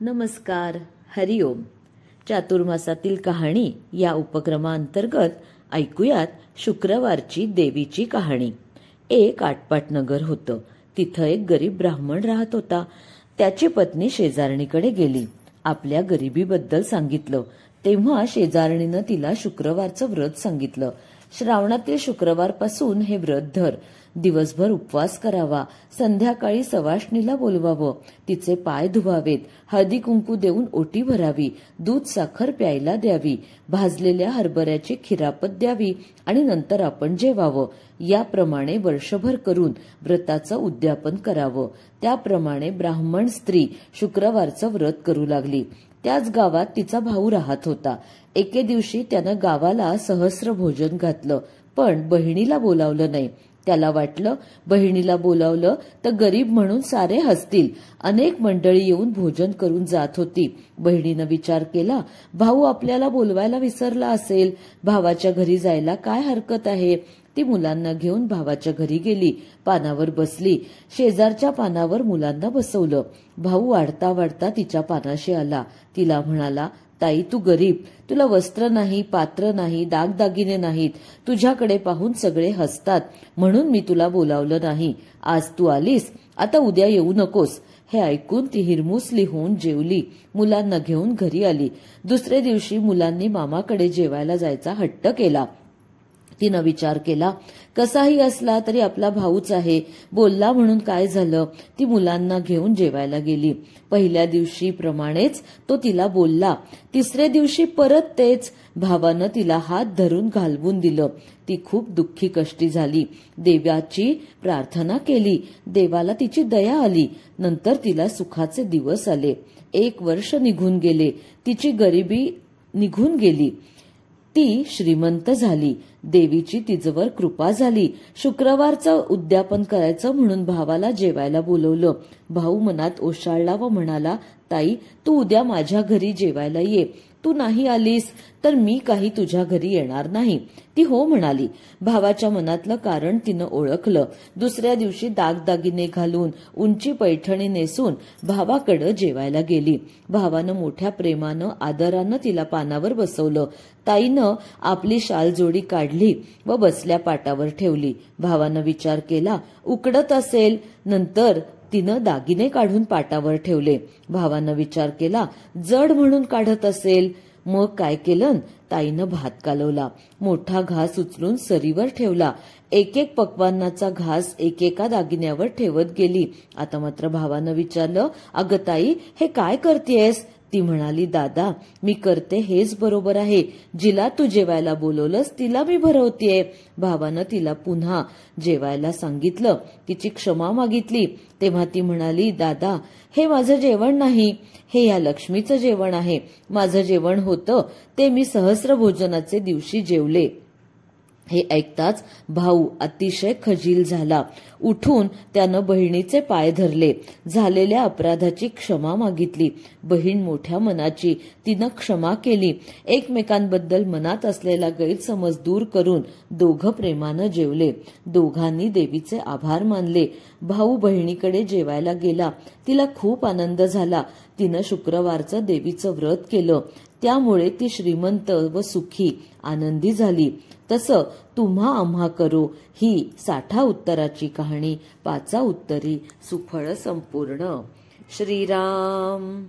नमस्कार, हरिओम. चातुर्मासातील कहाणी या उपक्रमांतर्गत ऐकूयात शुक्रवारची देवीची कहाणी. एक आटपाट नगर होतं. तिथं एक गरीब ब्राह्मण राहत होता. त्याची पत्नी शेजारणीकडे गेली. आपल्या गरिबीबद्दल सांगितलं. तेव्हा शेजारणीनं तिला शुक्रवारचं व्रत सांगितलं. श्रावणातील शुक्रवारपासून हे व्रत धर. दिवसभर उपवास करावा. संध्याकाळी सवाष्णीला बोलवावं. तिचे पाय धुवावेत. हळदी कुंकू देऊन ओटी भरावी. दूध साखर प्यायला द्यावी. भाजलेल्या हरभऱ्याची खिरापत द्यावी आणि नंतर आपण जेवावं. याप्रमाणे वर्षभर करून व्रताचं उद्यापन करावं. त्याप्रमाणे ब्राह्मण स्त्री शुक्रवारचं व्रत करू लागली. त्याच गावात तिचा भाऊ राहत होता. एके दिवशी त्यानं गावाला सहस्र भोजन घातलं, पण बहिणीला बोलावलं नाही. त्याला वाटलं बहिणीला बोलावलं तर गरीब म्हणून सारे हसतील. अनेक मंडळी येऊन भोजन करून जात होती. बहिणीनं विचार केला, भाऊ आपल्याला बोलवायला विसरला असेल. भावाच्या घरी जायला काय हरकत आहे. ती मुलांना घेऊन भावाच्या घरी गेली. पानावर बसली. शेजारच्या पानावर मुलांना बसवलं. भाऊ वाढता वाढता तिच्या पानाशी आला. तिला म्हणाला, ताई, तू गरीब, तुला वस्त्र नाही, पात्र नाही, दागदागिने नाहीत. तुझ्याकडे पाहून सगळे हसतात, म्हणून मी तुला बोलावलं नाही. आज तू आलीस, आता उद्या येऊ नकोस. हे ऐकून ती हिरमुसली होऊन जेवली. मुलांना घेऊन घरी आली. दुसरे दिवशी मुलांनी मामाकडे जेवायला जायचा हट्ट केला. तिनं विचार केला, कसाही असला तरी आपला भाऊच आहे. बोलला म्हणून काय झालं. ती मुलांना घेऊन जेवायला गेली. पहिल्या दिवशी प्रमाणेच तो तिला बोलला. तिसऱ्या दिवशी परत तेच. भावानं तिला हात धरून घालवून दिलं. ती खूप दुःखी कष्टी झाली. देवाची प्रार्थना केली. देवाला तिची दया आली. नंतर तिला सुखाचे दिवस आले. 1 वर्ष निघून गेले. तिची गरिबी निघून गेली. ती श्रीमंत झाली. देवीची तिच्यावर कृपा झाली. शुक्रवारचं उद्यापन करायचं म्हणून भावाला जेवायला बोलवलं. भाऊ मनात ओशाळला व म्हणाला, ताई, तू उद्या माझ्या घरी जेवायला ये. तू नाही आलीस तर मी काही तुझ्या घरी येणार नाही. ती हो म्हणाली. भावाच्या मनातलं कारण तिनं ओळखलं. दुसऱ्या दिवशी दागदागिने घालून उंची पैठणी नेसून भावाकडं जेवायला गेली. भावानं मोठ्या प्रेमानं आदरानं तिला पानावर बसवलं. ताईनं आपली शालजोडी काढली व बसल्या पाटावर ठेवली. भावानं विचार केला, उकडत असेल. नंतर तिनं दागिने काढून पाटावर ठेवले. भावानं विचार केला, जड म्हणून काढत असेल. मग काय केलं. ताईनं भात कालवला. मोठा घास उचलून सरीवर ठेवला. एक पक्वान्नाचा घास एकेका दागिन्यावर ठेवत गेली. आता मात्र भावानं विचारलं, अगं ताई, हे काय करतेयस. ती म्हणाली, दादा, मी करते हेच बरोबर आहे. जिला तू जेवायला बोलवलंस तिला मी भरवतेय. भावानं तिला पुन्हा जेवायला सांगितलं. तिची क्षमा मागितली. तेव्हा ती म्हणाली, दादा, हे माझं जेवण नाही. हे या लक्ष्मीचं जेवण आहे. माझं जेवण होतं ते मी सहस्र भोजनाचे दिवशी जेवले. हे ऐकताच भाऊ अतिशय खजील झाला. उठून त्यानं बहिणीचे पाय धरले. झालेल्या अपराधाची क्षमा मागितली. बहीण मोठ्या मनाची. तिनं क्षमा केली. एकमेकांबद्दल मनात असलेला गैरसमज दूर करून दोघं प्रेमानं जेवले. दोघांनी देवीचे आभार मानले. भाऊ बहिणीकडे जेवायला गेला. तिला खूप आनंद झाला. तिनं शुक्रवारचं देवीचं व्रत केलं. त्यामुळे ती श्रीमंत व सुखी आनंदी झाली. तसं तुम्हा आम्हा करो ही 60 उत्तराची कहाणी 5 उत्तरी सुफळ संपूर्ण. श्रीराम.